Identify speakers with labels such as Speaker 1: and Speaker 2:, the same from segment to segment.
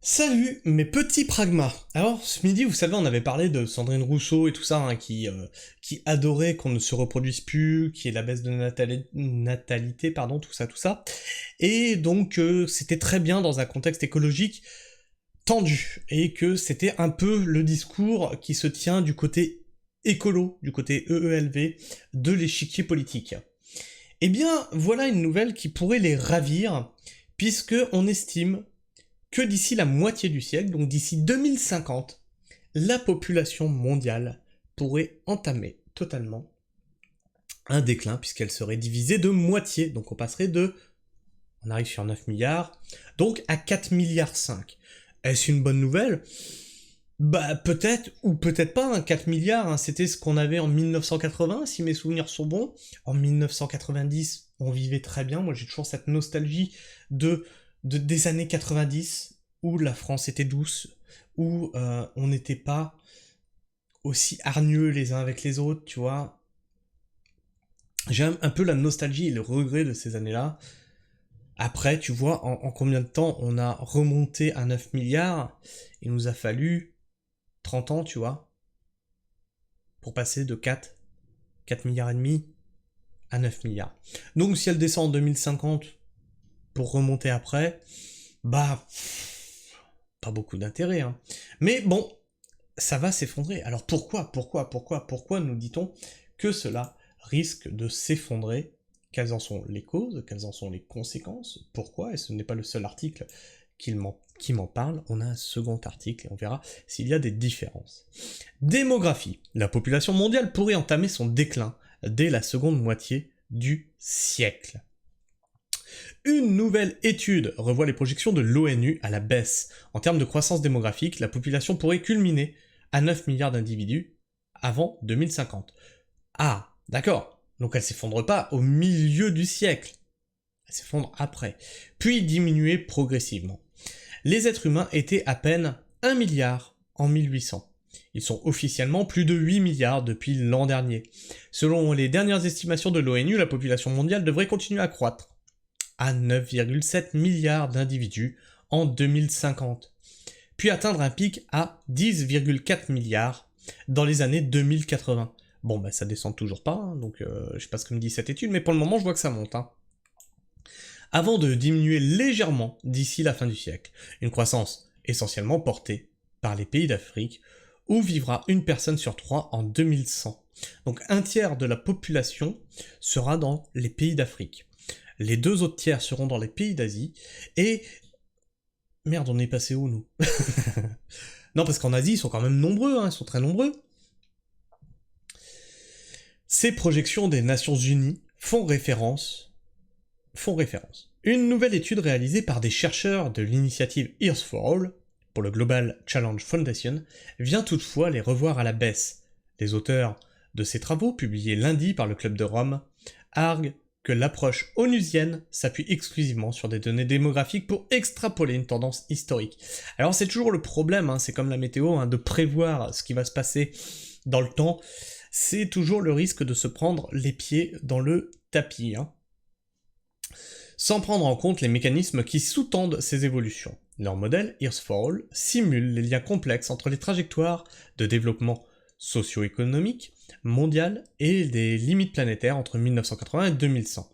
Speaker 1: Salut mes petits pragmas. Alors ce midi, vous savez, on avait parlé de Sandrine Rousseau et tout ça, hein, qui adorait qu'on ne se reproduise plus, qui est la baisse de natalité, pardon, tout ça, tout ça. Et donc c'était très bien dans un contexte écologique tendu, et que c'était un peu le discours qui se tient du côté écolo, du côté EELV, de l'échiquier politique. Eh bien, voilà une nouvelle qui pourrait les ravir, puisque on estime que d'ici la moitié du siècle, donc d'ici 2050, la population mondiale pourrait entamer totalement un déclin, puisqu'elle serait divisée de moitié. Donc on arrive sur 9 milliards, donc à 4 milliards 5. Est-ce une bonne nouvelle? Bah peut-être, ou peut-être pas, hein, 4 milliards, hein, c'était ce qu'on avait en 1980, si mes souvenirs sont bons. En 1990, on vivait très bien, moi j'ai toujours cette nostalgie des années 90, où la France était douce, où on n'était pas aussi hargneux les uns avec les autres, tu vois. J'ai un peu la nostalgie et le regret de ces années-là. Après, tu vois, en combien de temps on a remonté à 9 milliards? Il nous a fallu 30 ans, tu vois, pour passer de 4 milliards et demi à 9 milliards. Donc si elle descend en 2050 pour remonter après, bah, pas beaucoup d'intérêt, hein. Mais bon, ça va s'effondrer. Alors pourquoi nous dit-on que cela risque de s'effondrer? Quelles en sont les causes? Quelles en sont les conséquences? Pourquoi? Et ce n'est pas le seul article qui m'en parle. On a un second article et on verra s'il y a des différences. Démographie. La population mondiale pourrait entamer son déclin dès la seconde moitié du siècle. Une nouvelle étude revoit les projections de l'ONU à la baisse. En termes de croissance démographique, la population pourrait culminer à 9 milliards d'individus avant 2050. Ah, d'accord. Donc elle s'effondre pas au milieu du siècle. Elle s'effondre après. Puis diminuer progressivement. Les êtres humains étaient à peine 1 milliard en 1800. Ils sont officiellement plus de 8 milliards depuis l'an dernier. Selon les dernières estimations de l'ONU, la population mondiale devrait continuer à croître à 9,7 milliards d'individus en 2050, puis atteindre un pic à 10,4 milliards dans les années 2080. Bon, bah ça descend toujours pas, hein, donc je sais pas ce que me dit cette étude, mais pour le moment je vois que ça monte, hein. Avant de diminuer légèrement d'ici la fin du siècle, une croissance essentiellement portée par les pays d'Afrique, où vivra une personne sur 3 en 2100. Donc un tiers de la population sera dans les pays d'Afrique. Les deux autres tiers seront dans les pays d'Asie, et... Merde, on est passé où, nous? Non, parce qu'en Asie, ils sont quand même nombreux, hein, ils sont très nombreux. Ces projections des Nations Unies font référence. Une nouvelle étude réalisée par des chercheurs de l'initiative Earth for All, pour le Global Challenge Foundation, vient toutefois les revoir à la baisse. Les auteurs de ces travaux, publiés lundi par le Club de Rome, arguent que l'approche onusienne s'appuie exclusivement sur des données démographiques pour extrapoler une tendance historique. Alors c'est toujours le problème, hein, c'est comme la météo, hein, de prévoir ce qui va se passer dans le temps, c'est toujours le risque de se prendre les pieds dans le tapis, hein, sans prendre en compte les mécanismes qui sous-tendent ces évolutions. Leur modèle, Earth for All, simule les liens complexes entre les trajectoires de développement socio-économique mondial et des limites planétaires entre 1980 et 2100,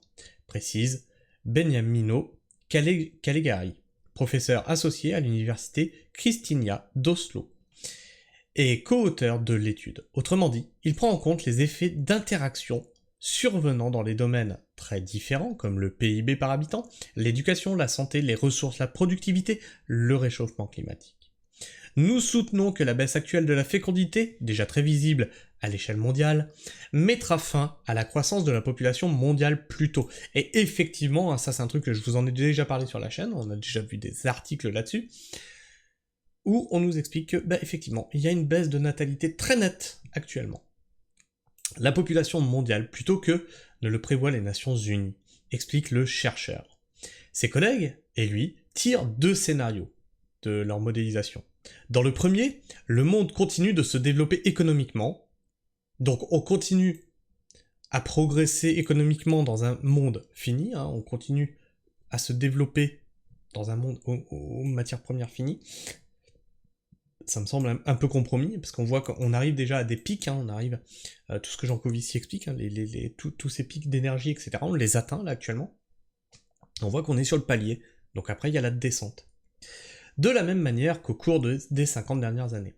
Speaker 1: précise Beniamino Calegari, professeur associé à l'université Christiania d'Oslo, et co-auteur de l'étude. Autrement dit, il prend en compte les effets d'interaction survenant dans les domaines très différents comme le PIB par habitant, l'éducation, la santé, les ressources, la productivité, le réchauffement climatique. Nous soutenons que la baisse actuelle de la fécondité, déjà très visible à l'échelle mondiale, mettra fin à la croissance de la population mondiale plus tôt. Et effectivement, ça c'est un truc que je vous en ai déjà parlé sur la chaîne, on a déjà vu des articles là-dessus, où on nous explique que, effectivement, il y a une baisse de natalité très nette actuellement. La population mondiale, plutôt que ne le prévoient les Nations Unies, explique le chercheur. Ses collègues, et lui, tirent deux scénarios de leur modélisation. Dans le premier, le monde continue de se développer économiquement, donc on continue à progresser économiquement dans un monde fini, hein, on continue à se développer dans un monde aux matières premières finies, ça me semble un peu compromis, parce qu'on voit qu'on arrive déjà à des pics, on arrive, tout ce que Jean Covici explique, tous ces pics d'énergie, etc., on les atteint là actuellement, on voit qu'on est sur le palier, donc après il y a la descente. De la même manière qu'au cours des 50 dernières années.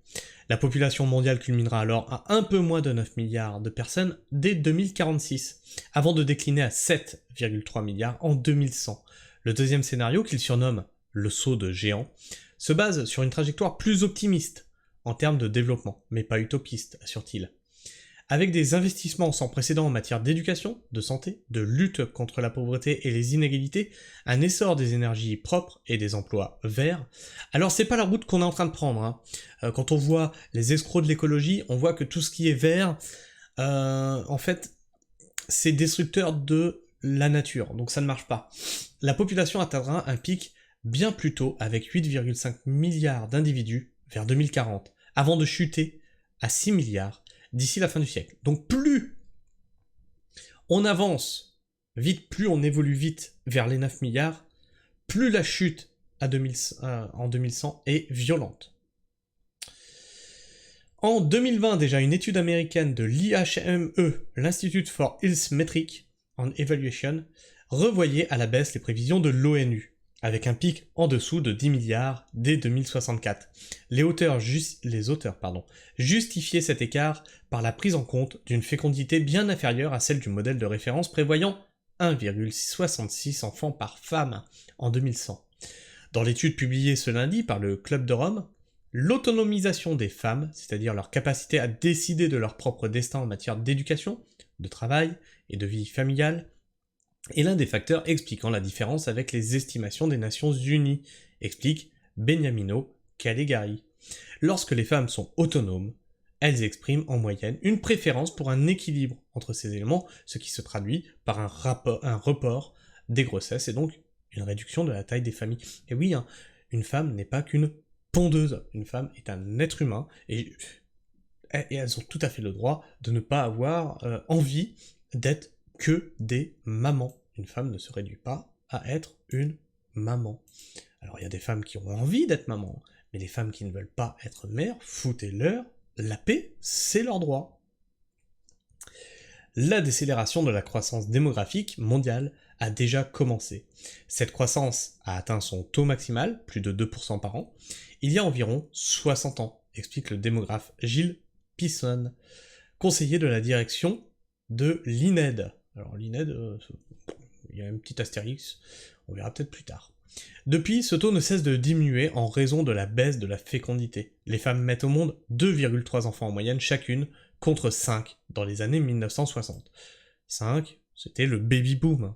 Speaker 1: La population mondiale culminera alors à un peu moins de 9 milliards de personnes dès 2046, avant de décliner à 7,3 milliards en 2100. Le deuxième scénario, qu'il surnomme le saut de géant, se base sur une trajectoire plus optimiste en termes de développement, mais pas utopiste, assure-t-il. Avec des investissements sans précédent en matière d'éducation, de santé, de lutte contre la pauvreté et les inégalités, un essor des énergies propres et des emplois verts. Alors c'est pas la route qu'on est en train de prendre. Quand on voit les escrocs de l'écologie, on voit que tout ce qui est vert, en fait, c'est destructeur de la nature, donc ça ne marche pas. La population atteindra un pic bien plus tôt avec 8,5 milliards d'individus vers 2040, avant de chuter à 6 milliards d'ici la fin du siècle. Donc plus on avance vite, plus on évolue vite vers les 9 milliards, plus la chute en 2100 est violente. En 2020, déjà, une étude américaine de l'IHME, l'Institute for Health Metric and Evaluation, revoyait à la baisse les prévisions de l'ONU, avec un pic en dessous de 10 milliards dès 2064. Les auteurs justifiaient cet écart par la prise en compte d'une fécondité bien inférieure à celle du modèle de référence prévoyant 1,66 enfants par femme en 2100. Dans l'étude publiée ce lundi par le Club de Rome, l'autonomisation des femmes, c'est-à-dire leur capacité à décider de leur propre destin en matière d'éducation, de travail et de vie familiale, est l'un des facteurs expliquant la différence avec les estimations des Nations Unies, explique Beniamino Callegari. Lorsque les femmes sont autonomes, elles expriment en moyenne une préférence pour un équilibre entre ces éléments, ce qui se traduit par un report des grossesses et donc une réduction de la taille des familles. Et oui, une femme n'est pas qu'une pondeuse, une femme est un être humain, et elles ont tout à fait le droit de ne pas avoir envie d'être que des mamans. Une femme ne se réduit pas à être une maman. Alors il y a des femmes qui ont envie d'être maman, mais les femmes qui ne veulent pas être mères, foutez-leur la paix, c'est leur droit. La décélération de la croissance démographique mondiale a déjà commencé. Cette croissance a atteint son taux maximal, plus de 2% par an, il y a environ 60 ans, explique le démographe Gilles Pisson, conseiller de la direction de l'INED. Alors l'INED, il y a un petit astérix, on verra peut-être plus tard. Depuis, ce taux ne cesse de diminuer en raison de la baisse de la fécondité. Les femmes mettent au monde 2,3 enfants en moyenne chacune, contre 5 dans les années 1960. 5, c'était le baby-boom.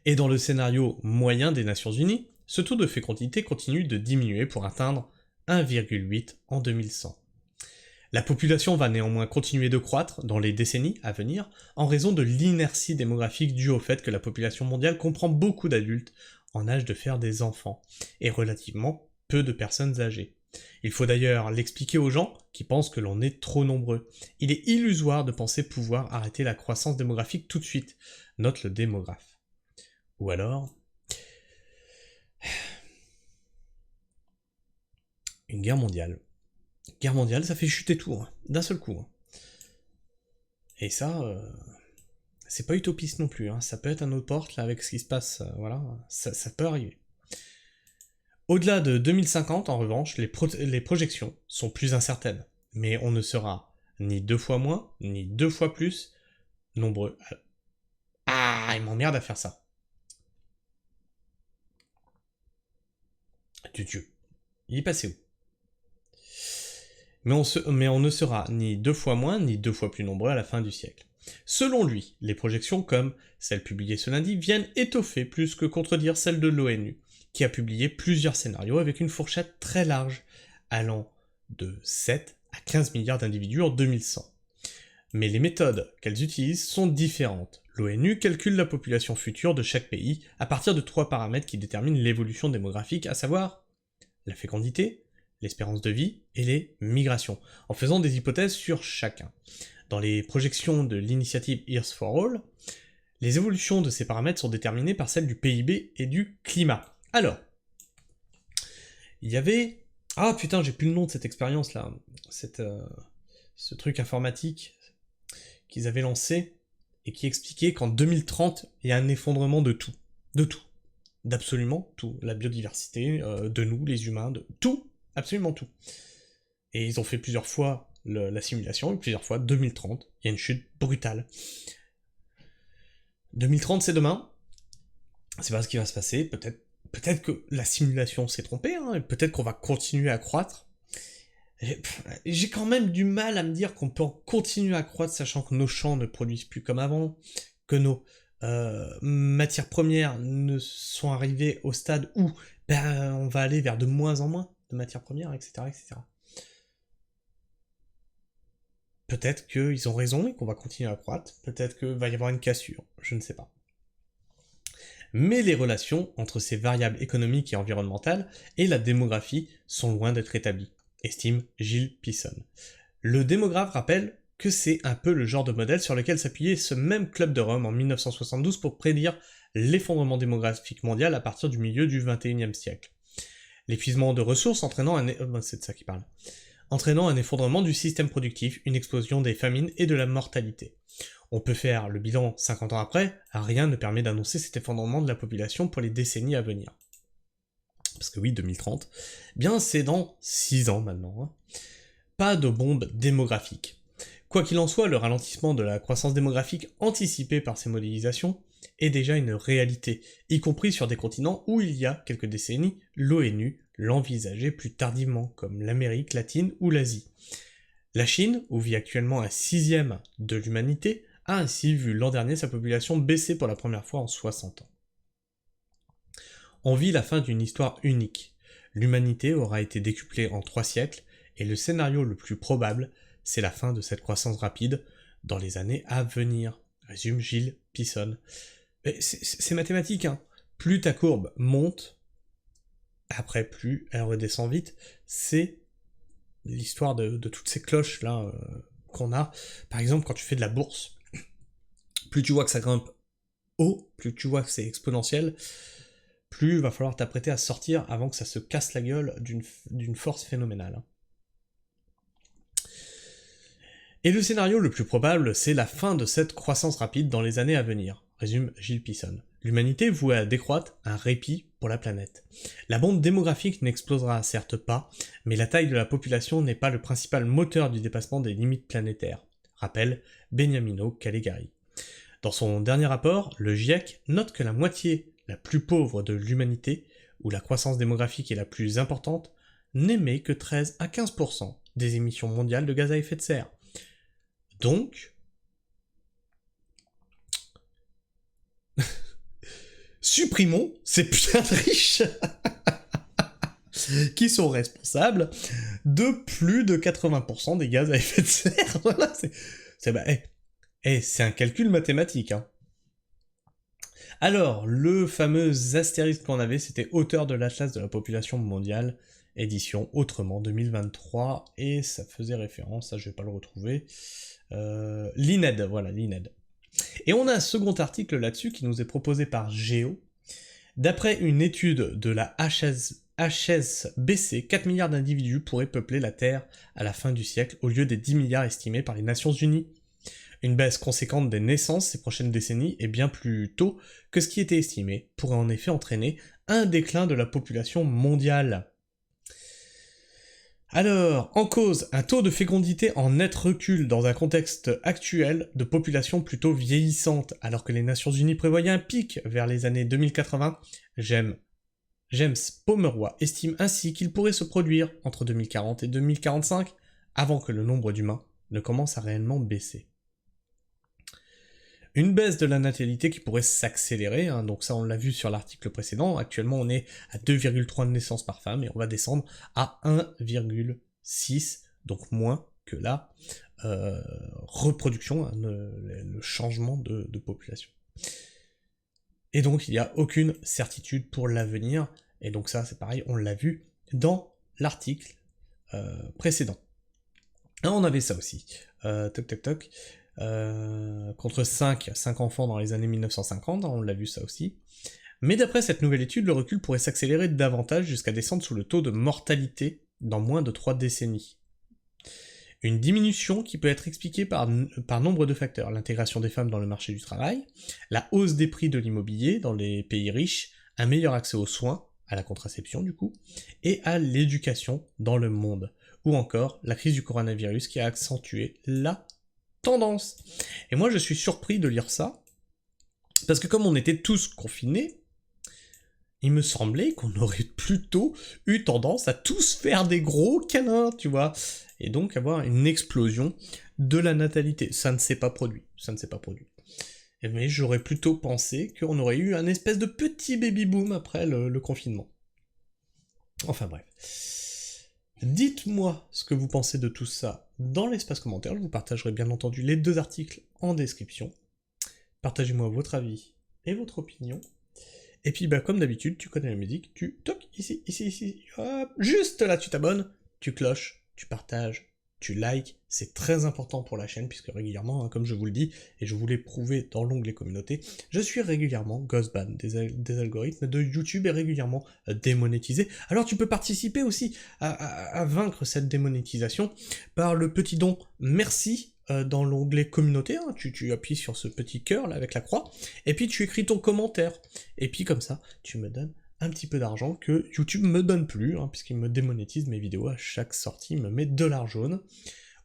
Speaker 1: Et dans le scénario moyen des Nations Unies, ce taux de fécondité continue de diminuer pour atteindre 1,8 en 2100. La population va néanmoins continuer de croître dans les décennies à venir en raison de l'inertie démographique due au fait que la population mondiale comprend beaucoup d'adultes en âge de faire des enfants et relativement peu de personnes âgées. Il faut d'ailleurs l'expliquer aux gens qui pensent que l'on est trop nombreux. Il est illusoire de penser pouvoir arrêter la croissance démographique tout de suite, note le démographe. Ou alors, une guerre mondiale. Guerre mondiale, ça fait chuter tout, d'un seul coup. Et ça, c'est pas utopiste non plus, ça peut être à notre porte, là, avec ce qui se passe, voilà, ça peut arriver. Au-delà de 2050, en revanche, les projections sont plus incertaines, mais on ne sera ni 2 fois moins, ni 2 fois plus nombreux. Ah, il m'emmerde à faire ça. Dieu. Il est passé où? Mais on ne sera ni 2 fois moins, ni 2 fois plus nombreux à la fin du siècle. Selon lui, les projections comme celles publiées ce lundi viennent étoffer plus que contredire celles de l'ONU, qui a publié plusieurs scénarios avec une fourchette très large, allant de 7 à 15 milliards d'individus en 2100. Mais les méthodes qu'elles utilisent sont différentes. L'ONU calcule la population future de chaque pays à partir de 3 paramètres qui déterminent l'évolution démographique, à savoir la fécondité, l'espérance de vie et les migrations, en faisant des hypothèses sur chacun. Dans les projections de l'initiative Earth for All, les évolutions de ces paramètres sont déterminées par celles du PIB et du climat. Alors, il y avait... Ah putain, j'ai plus le nom de cette expérience là. Ce truc informatique qu'ils avaient lancé et qui expliquait qu'en 2030, il y a un effondrement de tout. De tout. D'absolument tout. La biodiversité, de nous, les humains, de tout. Absolument tout. Et ils ont fait plusieurs fois la simulation, et plusieurs fois 2030, il y a une chute brutale. 2030, c'est demain. C'est pas ce qui va se passer. Peut-être que la simulation s'est trompée, hein, et peut-être qu'on va continuer à croître. J'ai quand même du mal à me dire qu'on peut continuer à croître sachant que nos champs ne produisent plus comme avant, que nos matières premières ne sont arrivées au stade où on va aller vers de moins en moins de matières premières, etc. etc. Peut-être qu'ils ont raison et qu'on va continuer à croître, peut-être qu'il va y avoir une cassure, je ne sais pas. Mais les relations entre ces variables économiques et environnementales et la démographie sont loin d'être établies, estime Gilles Pisson. Le démographe rappelle que c'est un peu le genre de modèle sur lequel s'appuyait ce même club de Rome en 1972 pour prédire l'effondrement démographique mondial à partir du milieu du XXIe siècle. L'épuisement de ressources entraînant c'est de ça qu'il parle. Entraînant un effondrement du système productif, une explosion des famines et de la mortalité. On peut faire le bilan 50 ans après, rien ne permet d'annoncer cet effondrement de la population pour les décennies à venir. Parce que oui, 2030, bien c'est dans 6 ans maintenant. Hein. Pas de bombe démographique. Quoi qu'il en soit, le ralentissement de la croissance démographique anticipé par ces modélisations est déjà une réalité, y compris sur des continents où il y a quelques décennies, l'ONU l'envisageait plus tardivement, comme l'Amérique latine ou l'Asie. La Chine, où vit actuellement un 6e de l'humanité, a ainsi vu l'an dernier sa population baisser pour la première fois en 60 ans. On vit la fin d'une histoire unique. L'humanité aura été décuplée en 3 siècles, et le scénario le plus probable, c'est la fin de cette croissance rapide dans les années à venir, résume Gilles Pisson. C'est mathématique, hein. Plus ta courbe monte, après plus elle redescend vite, c'est l'histoire de toutes ces cloches là qu'on a. Par exemple, quand tu fais de la bourse, plus tu vois que ça grimpe haut, plus tu vois que c'est exponentiel, plus il va falloir t'apprêter à sortir avant que ça se casse la gueule d'une force phénoménale. Et le scénario le plus probable, c'est la fin de cette croissance rapide dans les années à venir, résume Gilles Pisson. L'humanité vouée à décroître, un répit pour la planète. La bombe démographique n'explosera certes pas, mais la taille de la population n'est pas le principal moteur du dépassement des limites planétaires, rappelle Beniamino Callegari. Dans son dernier rapport, le GIEC note que la moitié la plus pauvre de l'humanité, où la croissance démographique est la plus importante, n'émet que 13 à 15% des émissions mondiales de gaz à effet de serre. Donc, supprimons ces putains de riches qui sont responsables de plus de 80% des gaz à effet de serre. Voilà, c'est un calcul mathématique. Hein. Alors, le fameux astérisque qu'on avait, c'était auteur de l'Atlas de la population mondiale, édition Autrement 2023, et ça faisait référence, ça je vais pas le retrouver, l'INED, voilà, l'INED. Et on a un second article là-dessus qui nous est proposé par Géo. D'après une étude de la HSBC, 4 milliards d'individus pourraient peupler la Terre à la fin du siècle au lieu des 10 milliards estimés par les Nations Unies. Une baisse conséquente des naissances ces prochaines décennies et bien plus tôt que ce qui était estimé pourrait en effet entraîner un déclin de la population mondiale. Alors, en cause, un taux de fécondité en net recul dans un contexte actuel de population plutôt vieillissante, alors que les Nations Unies prévoyaient un pic vers les années 2080, James Pomeroy estime ainsi qu'il pourrait se produire entre 2040 et 2045, avant que le nombre d'humains ne commence à réellement baisser. Une baisse de la natalité qui pourrait s'accélérer, hein, donc ça on l'a vu sur l'article précédent, actuellement on est à 2,3 naissances par femme et on va descendre à 1,6, donc moins que la reproduction, hein, le changement de population. Et donc il n'y a aucune certitude pour l'avenir, et donc ça c'est pareil, on l'a vu dans l'article précédent. Ah, on avait ça aussi, contre 5 enfants dans les années 1950, on l'a vu ça aussi. Mais d'après cette nouvelle étude, le recul pourrait s'accélérer davantage jusqu'à descendre sous le taux de mortalité dans moins de 3 décennies. Une diminution qui peut être expliquée par nombre de facteurs. L'intégration des femmes dans le marché du travail, la hausse des prix de l'immobilier dans les pays riches, un meilleur accès aux soins, à la contraception du coup, et à l'éducation dans le monde. Ou encore la crise du coronavirus qui a accentué la tendance. Et moi je suis surpris de lire ça, parce que comme on était tous confinés, il me semblait qu'on aurait plutôt eu tendance à tous faire des gros câlins, tu vois, et donc avoir une explosion de la natalité. Ça ne s'est pas produit, Mais j'aurais plutôt pensé qu'on aurait eu un espèce de petit baby-boom après le confinement. Enfin bref. Dites-moi ce que vous pensez de tout ça dans l'espace commentaire, je vous partagerai bien entendu les 2 articles en description. Partagez-moi votre avis et votre opinion. Et puis bah comme d'habitude, tu connais la musique, tu toques ici, hop, juste là tu t'abonnes, tu cloches, tu partages, tu likes, c'est très important pour la chaîne, puisque régulièrement, comme je vous le dis, et je vous l'ai prouvé dans l'onglet communauté, je suis régulièrement ghostban des algorithmes de YouTube et régulièrement démonétisé. Alors tu peux participer aussi à vaincre cette démonétisation par le petit don merci dans l'onglet communauté, hein, tu appuies sur ce petit cœur là avec la croix, et puis tu écris ton commentaire, et puis comme ça, tu me donnes un petit peu d'argent que YouTube me donne plus, hein, puisqu'il me démonétise mes vidéos à chaque sortie, il me met $.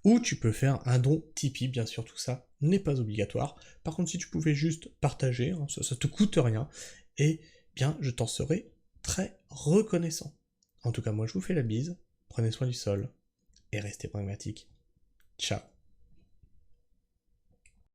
Speaker 1: Ou tu peux faire un don Tipeee, bien sûr tout ça n'est pas obligatoire. Par contre si tu pouvais juste partager, hein, ça te coûte rien, et bien je t'en serais très reconnaissant. En tout cas moi je vous fais la bise, prenez soin du sol, et restez pragmatique. Ciao.